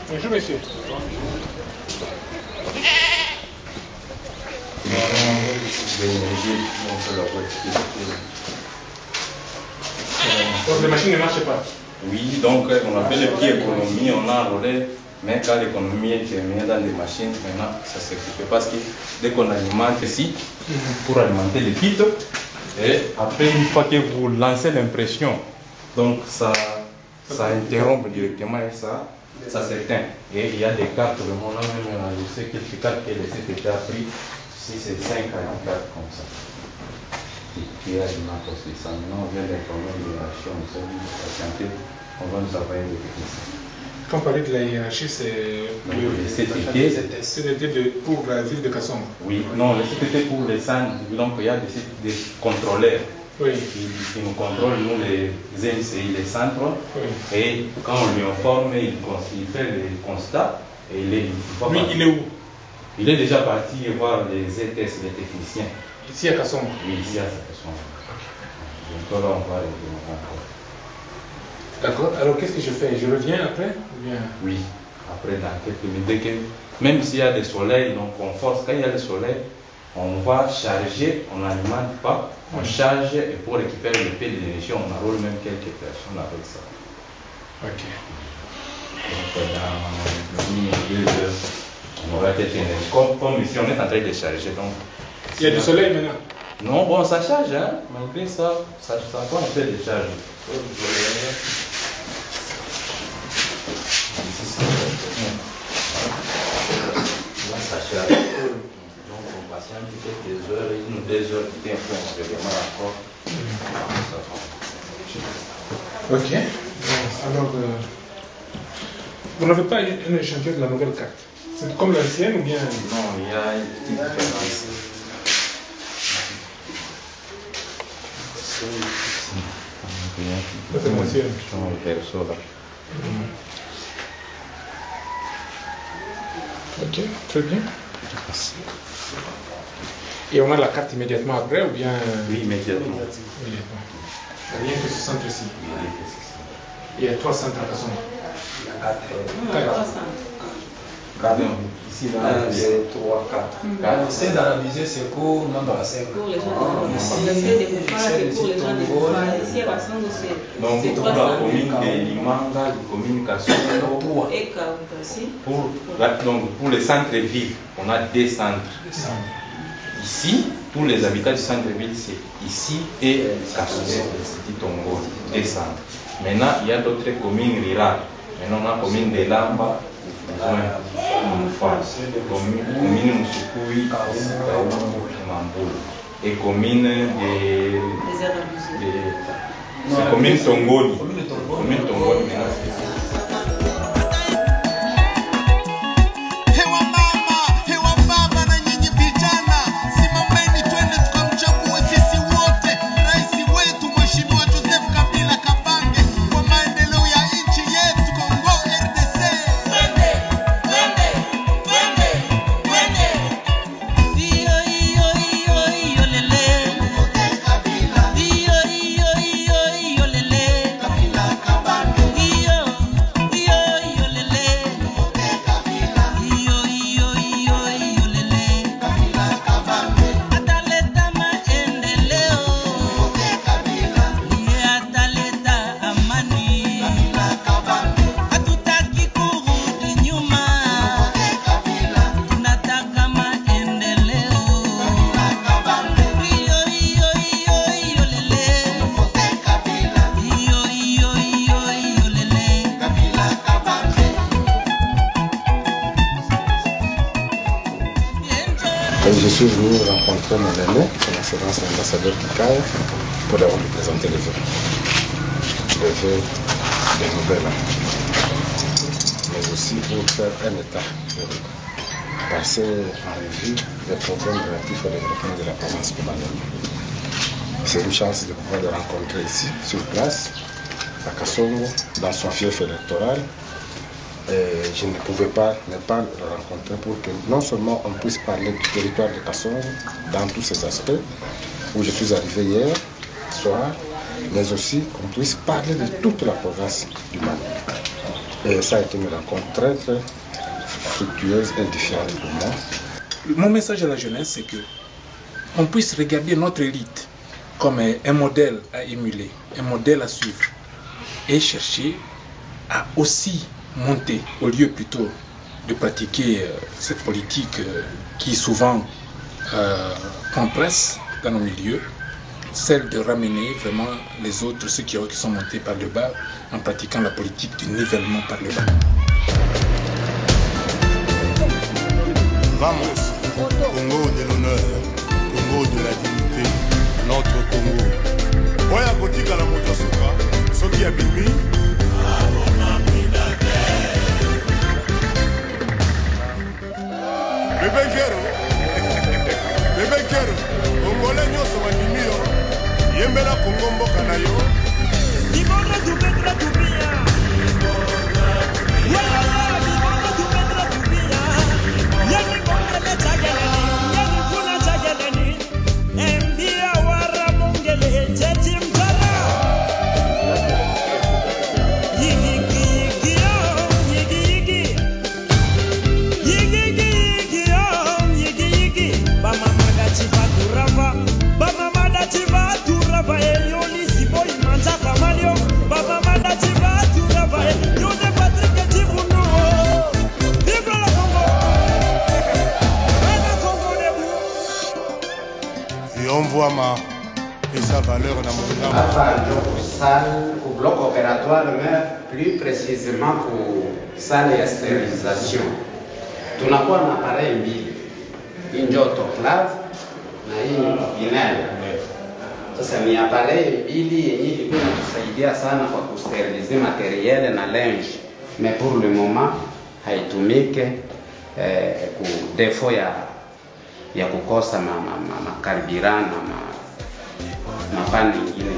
Bonjour monsieur. Donc les machines ne marchent pas. Oui, donc on a fait le pied économie, on a enrôlé, mais quand l'économie est terminée dans les machines, maintenant ça ne s'explique parce que dès qu'on alimente ici, pour alimenter les kits, et après une fois que vous lancez l'impression, donc ça interrompt directement et ça s'éteint. Et il y a des cartes, le monde a même enregistré quelques cartes que le CTT a pris, si c'est 5 à 1 carte comme ça. Qui alimente aussi ça. Maintenant on vient d'informer l'hiérarchie, on s'est dit de patienter, on va nous envoyer des techniciens. Quand on parlait de la hiérarchie, c'est le CTT pour la ville de Kasongo. Oui, non, le CTT pour les centres, donc il y a des contrôleurs qui nous contrôlent, nous les NCI, les centres, et quand on lui informe, il fait les constats, et il est où? Il est déjà parti voir les ETS, les techniciens. Ici à Kasongo? Oui, ici à Kasongo. Donc là, on va les encore. D'accord. Alors qu'est-ce que je fais? Je reviens après ou bien... Oui, après dans quelques minutes. Même s'il y a des soleils, donc on force. Quand il y a le soleil, on va charger, on n'alimente pas, on charge et pour récupérer le peu d'énergie, on enrôle même quelques personnes avec ça. Ok. Donc dans 1 2 heures, on aura quelques énergies. Comme ici, on est en train de charger. Donc, il y a du soleil maintenant? Non, bon, ça charge, hein. Malgré ça, ça encore un peu de charge. Là, ça charge. Donc, on patiente quelques heures, 1 ou 2 heures, qui est un peu, on redémarre encore. Ok. Alors, vous n'avez pas un échantillon de la nouvelle carte? C'est comme l'ancienne ou bien? Non, il y a une petite différence. C'est l'ancienne. Ok, très bien. Et on a la carte immédiatement après ou bien? Oui, immédiatement. Rien que ce centre ici. Il y a 3 centres à Kasongo. Il y a 4. 4. Ici, là, il y a 3, 4. C'est dans la visée, c'est pour l'embrasser. Pour les gens de donc, pour la commune de Limanga, la commune Kasongo, pour les centres-villes, on a 2 centres. Ici, tous les habitants du centre-ville, c'est ici et Kasongo, c'est Tongo, 2 centres. Maintenant, il y a d'autres communes rurales. Maintenant, on a la commune de Lamba, commune Moussoukoui, et commune de commune Tongoni. Commune Tongoni, Je suis venu rencontrer mon aîné, son excellence l'ambassadeur Kikaï, pour avoir lui présenter les vœux. Des nouvelles, mais aussi pour faire un état, passer en revue les problèmes relatifs au développement de la province de Mali. C'est une chance de pouvoir le rencontrer ici, sur place, à Kasongo, dans son fief électoral. Et je ne pouvais pas ne pas le rencontrer pour que non seulement on puisse parler du territoire de Kasongo dans tous ses aspects, où je suis arrivé hier soir, mais aussi qu'on puisse parler de toute la province du Mali. Et ça a été une rencontre très très fructueuse et différente pour moi. Mon message à la jeunesse, c'est que on puisse regarder notre élite comme un modèle à émuler, un modèle à suivre, et chercher à aussi monter, au lieu plutôt de pratiquer cette politique qui est souvent compresse dans nos milieux, celle de ramener vraiment les autres, ceux qui sont montés par le bas, en pratiquant la politique du nivellement par le bas. Vamos, Congo de l'honneur, Congo de la dignité, notre Congo. Oya kotika la moto suka, soki ya bimi. Bebe Kero, Congolais nyoso bandimi yo, yembela Congo mboka na yo. Libonga tupetra tupia. Libonga tupetra tupia. Yani bonga le chageleni, yani kuna chageleni. Mbia wara mongele cheti mtara. Yigi yigi yo, yigi yigi. Yigi yigi yo, yigi yigi. Bama magachi baturava, bama magachi baturava. Elioni siboi manza kamalio, bama magachi baturava. Yone Patrick Tibuno. Vive le Congo. Vive le Congo debout. Et on voit sa valeur dans mon âme. Hapa ndio salle au bloc opératoire, mais plus précisément pour salle ya sterilisation. Tunakuwa na appareil mbili. Hii ndio autoclave na hii ni binel. Sasa ni appareil mbili yenye ilikuwa inatusaidia sana kwa kusterilize materiel na linge. Mais pour le moment haitumike ku défaut ya kukosa makarburant na mapande ingine.